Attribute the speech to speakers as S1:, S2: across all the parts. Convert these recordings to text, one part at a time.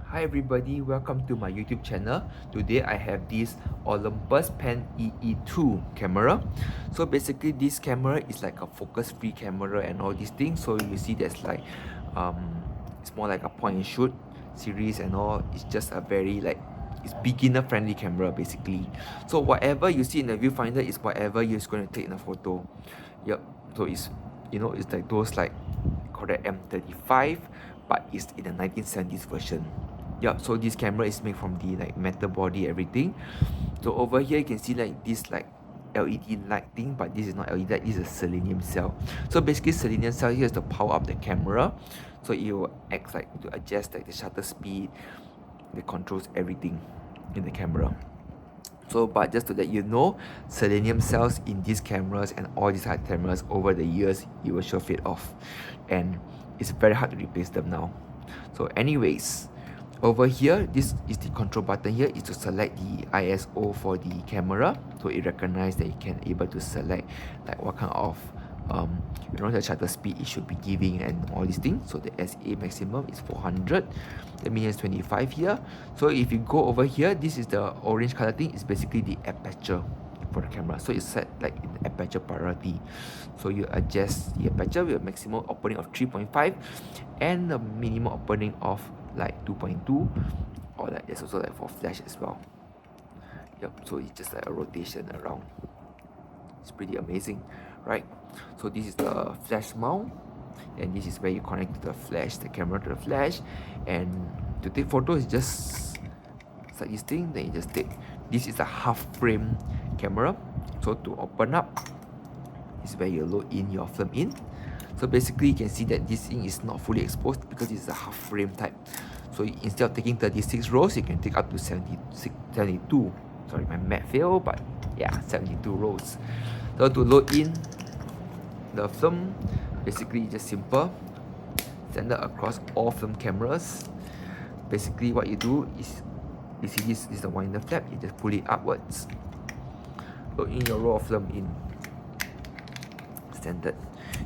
S1: Hi everybody, welcome to my YouTube channel. Today I have this Olympus Pen EE-2 camera. So basically this camera is like a focus free camera and all these things. So you see there's like it's more like a point and shoot series and all. It's just a very like it's beginner friendly camera basically. So whatever you see in the viewfinder is whatever you're going to take in a photo. Yep. So it's it's like those like correct M35 but it's in the 1970s version. Yeah, so this camera is made from the like metal body everything. So over here you can see like this like LED light thing, but this is not LED light, this is a selenium cell. So basically selenium cell here is to power up the camera. So it will act like to adjust like the shutter speed, it controls everything in the camera. So but just to let you know, selenium cells in these cameras and all these hard cameras over the years it will sure fade off, and it's very hard to replace them now. So anyways, over here this is the control button. Here is to select the ISO for the camera, so it recognizes that you can able to select like what kind of the shutter speed it should be giving and all these things. So the SA maximum is 400, the minimum is 25 here. So if you go over here, this is the orange color thing, is basically the aperture for the camera. So it's set like in aperture priority. So you adjust the aperture with a maximum opening of 3.5 and a minimum opening of like 2.2, or like there's also like for flash as well. Yep, so it's just like a rotation around. It's pretty amazing, right? So this is the flash mount, and this is where you connect to the flash, the camera to the flash. And to take photos, just like this thing, then you just take. This is a half frame camera. So to open up is where you load in your film in. So basically you can see that this thing is not fully exposed because it's a half frame type. So instead of taking 36 rows, you can take up to 72. Sorry, my math failed, but yeah, 72 rows. So to load in the film, basically just simple, standard across all film cameras. Basically what you do is, you see this is the winder flap, you just pull it upwards, load in your roll of film in, standard.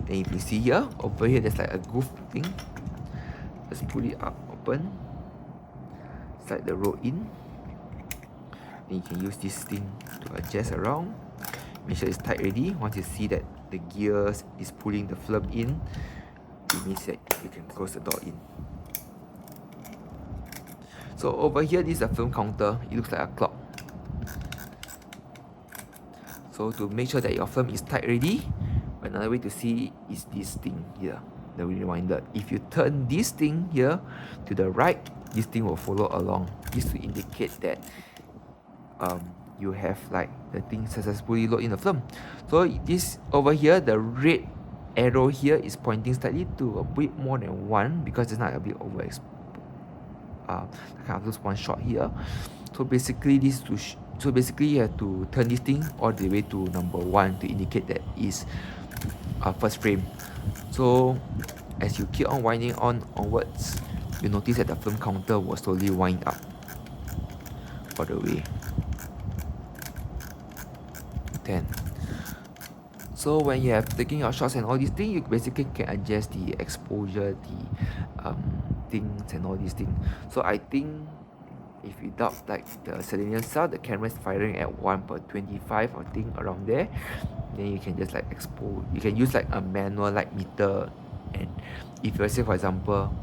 S1: Then if you see here, over here there's like a groove thing, just pull it up, open, slide the roll in. Then you can use this thing to adjust around, make sure it's tight already. Once you see that the gears is pulling the film in, it means that you can close the door in. So over here, this is a film counter. It looks like a clock. So to make sure that your film is tight already, another way to see is this thing here, the rewinder. If you turn this thing here to the right, this thing will follow along. This will indicate that you have like the thing successfully load in the film. So this over here, the red arrow here is pointing slightly to a bit more than 1 because it's not a bit overexposed. Kind of lose one shot here. So basically this to so basically you have to turn this thing all the way to number 1 to indicate that is first frame. So as you keep on winding onwards, you notice that the film counter will slowly wind up all the way 10. So when you have taking your shots and all these things, you basically can adjust the exposure, the things and all these things. So I think if without like the selenium cell, the camera is firing at 1/25 or thing around there, then you can just like expose. You can use like a manual light meter, and if you say for example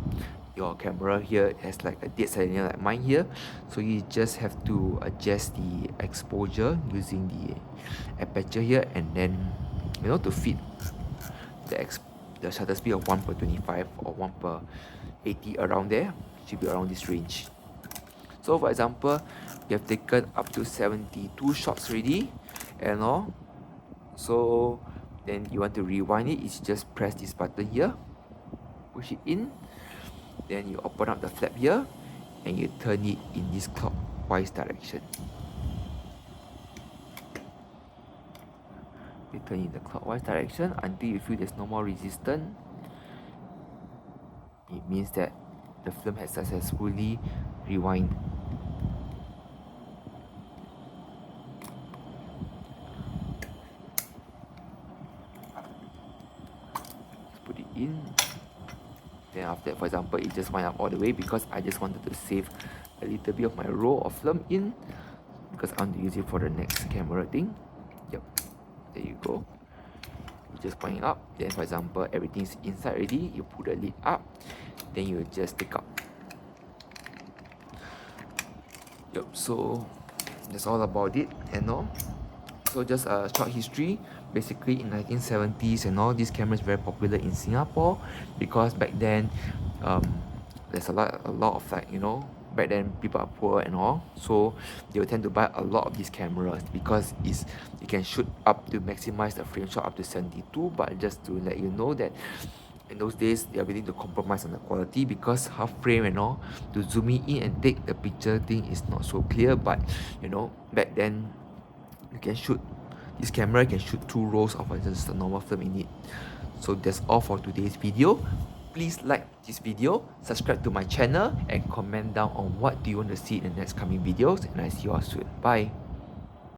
S1: your camera here has like a dead selenium like mine here, so you just have to adjust the exposure using the aperture here, and then to fit the shutter speed of 1/25 or 1/80 around there, should be around this range. So for example, you have taken up to 72 shots already and all. So then you want to rewind it, is just press this button here, push it in, then you open up the flap here and you turn it in this clockwise direction. You turn in the clockwise direction until you feel there's no more resistance. It means that the film has successfully rewind. Put it in. Then that, for example, it just wind up all the way because I just wanted to save a little bit of my roll of film in because I want to use it for the next camera thing. Yep, there you go. You just wind up. Then, for example, everything's inside already. You put the lid up. Then you just take out. Yep. So that's all about it and all. So just a short history. Basically, in 1970s and all, this camera is very popular in Singapore because back then, there's a lot of like, you know, back then people are poor and all, so they will tend to buy a lot of these cameras because you can shoot up to maximize the frame shot up to 72. But just to let you know that in those days they are willing to compromise on the quality because half frame and all to zoom in and take the picture thing is not so clear. But you know, back then you can shoot, this camera can shoot 2 rolls of just a normal film in it. So that's all for today's video. Please like this video, subscribe to my channel, and comment down on what do you want to see in the next coming videos, and I see you all soon. Bye.